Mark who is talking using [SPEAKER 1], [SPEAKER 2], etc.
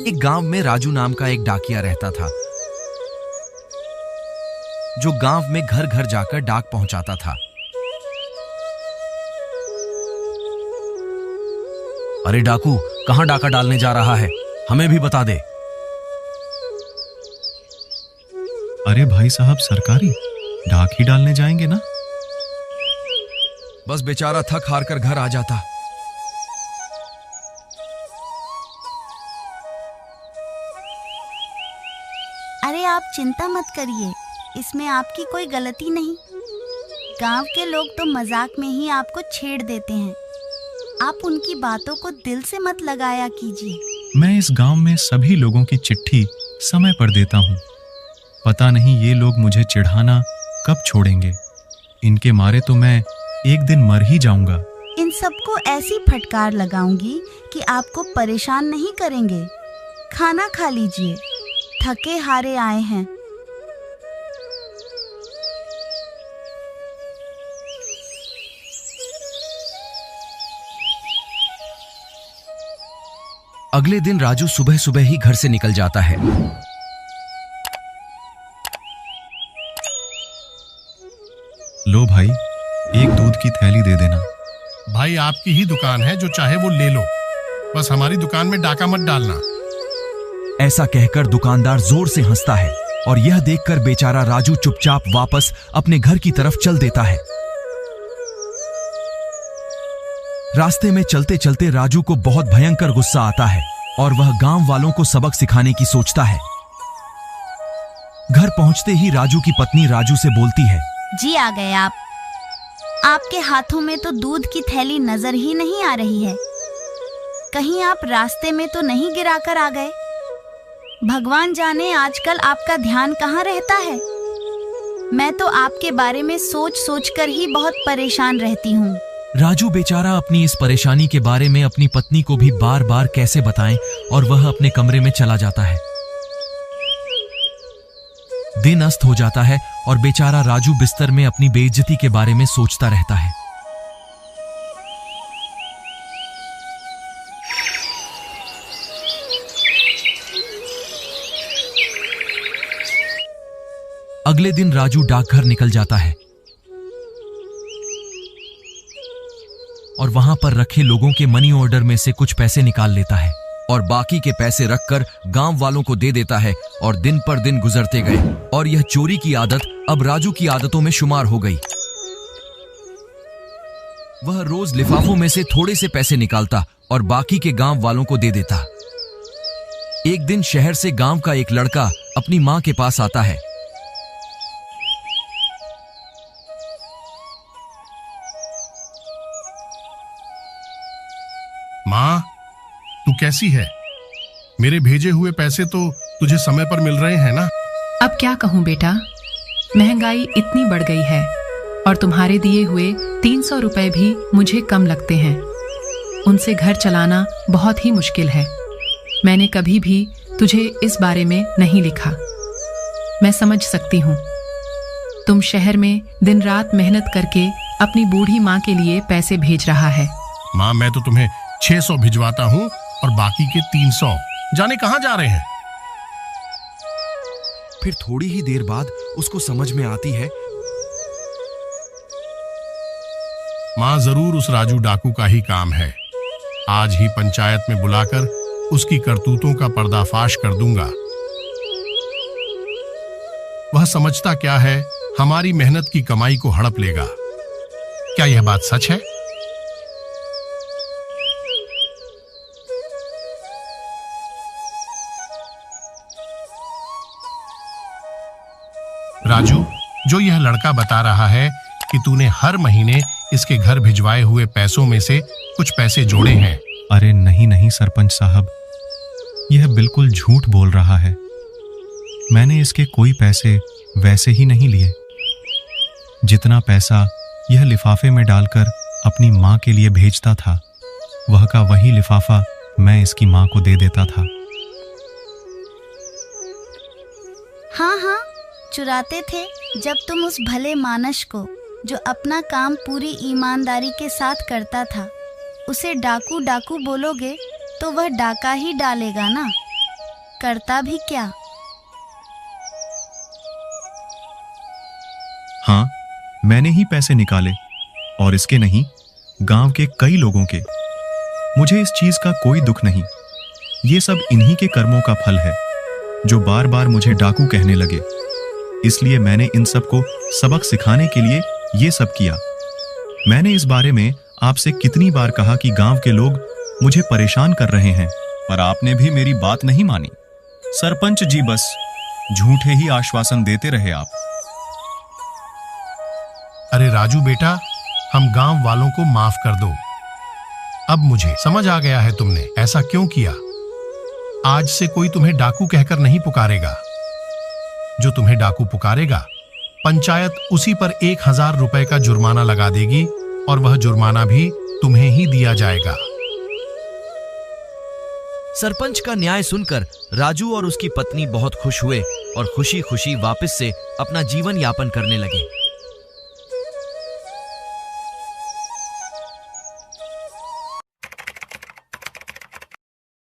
[SPEAKER 1] एक गांव में राजू नाम का एक डाकिया रहता था, जो गांव में घर घर जाकर डाक पहुंचाता था। अरे डाकू, कहां डाका डालने जा रहा है? हमें भी बता दे।
[SPEAKER 2] अरे भाई साहब, सरकारी डाक ही डालने जाएंगे ना।
[SPEAKER 1] बस बेचारा थक हार कर घर आ जाता।
[SPEAKER 3] अरे आप चिंता मत करिए, इसमें आपकी कोई गलती नहीं। गांव के लोग तो मजाक में ही आपको छेड़ देते हैं। आप उनकी बातों को दिल से मत लगाया कीजिए।
[SPEAKER 2] मैं इस गांव में सभी लोगों की चिट्ठी समय पर देता हूँ। पता नहीं ये लोग मुझे चिढ़ाना कब छोड़ेंगे। इनके मारे तो मैं एक दिन मर ही जाऊंगा।
[SPEAKER 3] इन सबको ऐसी फटकार लगाऊंगी कि आपको परेशान नहीं करेंगे। खाना खा लीजिए, थके हारे आए हैं।
[SPEAKER 1] अगले दिन राजू सुबह सुबह ही घर से निकल जाता है।
[SPEAKER 2] लो भाई, एक दूध की थैली दे देना।
[SPEAKER 4] भाई आपकी ही दुकान है, जो चाहे वो ले लो, बस हमारी दुकान में डाका मत डालना।
[SPEAKER 1] ऐसा कहकर दुकानदार जोर से हंसता है और यह देखकर बेचारा राजू चुपचाप वापस अपने घर की तरफ चल देता है। रास्ते में चलते चलते राजू को बहुत भयंकर गुस्सा आता है और वह गांव वालों को सबक सिखाने की सोचता है। घर पहुंचते ही राजू की पत्नी राजू से बोलती है,
[SPEAKER 3] जी आ गए आप। आपके हाथों में तो दूध की थैली नजर ही नहीं आ रही है। कहीं आप रास्ते में तो नहीं गिराकर आ गए? भगवान जाने आजकल आपका ध्यान कहाँ रहता है। मैं तो आपके बारे में सोच सोच कर ही बहुत परेशान रहती हूँ।
[SPEAKER 1] राजू बेचारा अपनी इस परेशानी के बारे में अपनी पत्नी को भी बार बार कैसे बताएं और वह अपने कमरे में चला जाता है। दिन अस्त हो जाता है और बेचारा राजू बिस्तर में अपनी बेइज्जती के बारे में सोचता रहता है। अगले दिन राजू डाकघर निकल जाता है और वहां पर रखे लोगों के मनी ऑर्डर में से कुछ पैसे निकाल लेता है और बाकी के पैसे रखकर गांव वालों को दे देता है। और दिन पर दिन गुजरते गए और यह चोरी की आदत अब राजू की आदतों में शुमार हो गई। वह रोज लिफाफों में से थोड़े से पैसे निकालता और बाकी के गांव वालों को दे देता। एक दिन शहर से गांव का एक लड़का अपनी मां के पास आता है।
[SPEAKER 4] माँ, तू कैसी है? मेरे भेजे हुए पैसे तो तुझे समय पर मिल रहे हैं ना?
[SPEAKER 5] अब क्या कहूँ बेटा, महंगाई इतनी बढ़ गई है और तुम्हारे दिए हुए 300 रुपए भी मुझे कम लगते हैं। उनसे घर चलाना बहुत ही मुश्किल है। मैंने कभी भी तुझे इस बारे में नहीं लिखा। मैं समझ सकती हूँ, तुम शहर में दिन रात मेहनत करके अपनी बूढ़ी माँ के लिए पैसे भेज रहा है।
[SPEAKER 4] माँ, मैं तो तुम्हें 600 भिजवाता हूँ और बाकी के 300 जाने कहाँ जा रहे हैं।
[SPEAKER 1] फिर थोड़ी ही देर बाद उसको समझ में आती है,
[SPEAKER 4] माँ जरूर उस राजू डाकू का ही काम है। आज ही पंचायत में बुलाकर उसकी करतूतों का पर्दाफाश कर दूंगा। वह समझता क्या है, हमारी मेहनत की कमाई को हड़प लेगा। क्या यह बात सच है? राजू, जो यह लड़का बता रहा है कि तूने हर महीने इसके घर भिजवाए हुए पैसों में से कुछ पैसे जोड़े हैं।
[SPEAKER 2] अरे नहीं नहीं सरपंच साहब, यह बिल्कुल झूठ बोल रहा है। मैंने इसके कोई पैसे वैसे ही नहीं लिए। जितना पैसा यह लिफाफे में डालकर अपनी माँ के लिए भेजता था, वह का वही लिफाफा मैं इसकी माँ को दे देता था।
[SPEAKER 3] हाँ हाँ, चुराते थे जब तुम उस भले मानस को, जो अपना काम पूरी ईमानदारी के साथ करता था, उसे डाकू डाकू बोलोगे तो वह डाका ही डालेगा ना, करता भी क्या।
[SPEAKER 2] हाँ, मैंने ही पैसे निकाले, और इसके नहीं, गांव के कई लोगों के। मुझे इस चीज का कोई दुख नहीं। ये सब इन्हीं के कर्मों का फल है, जो बार बार मुझे डाकू कहने लगे। इसलिए मैंने इन सबको सबक सिखाने के लिए ये सब किया। मैंने इस बारे में आपसे कितनी बार कहा कि गांव के लोग मुझे परेशान कर रहे हैं, पर आपने भी मेरी बात नहीं मानी। सरपंच जी, बस झूठे ही आश्वासन देते रहे आप।
[SPEAKER 4] अरे राजू बेटा, हम गांव वालों को माफ कर दो। अब मुझे समझ आ गया है तुमने ऐसा क्यों किया। आज से कोई तुम्हें डाकू कहकर नहीं पुकारेगा। जो तुम्हें डाकू पुकारेगा, पंचायत उसी पर 1000 रुपए का जुर्माना लगा देगी, और वह जुर्माना भी तुम्हें ही दिया जाएगा।
[SPEAKER 1] सरपंच का न्याय सुनकर राजू और उसकी पत्नी बहुत खुश हुए और खुशी खुशी वापस से अपना जीवन यापन करने लगे।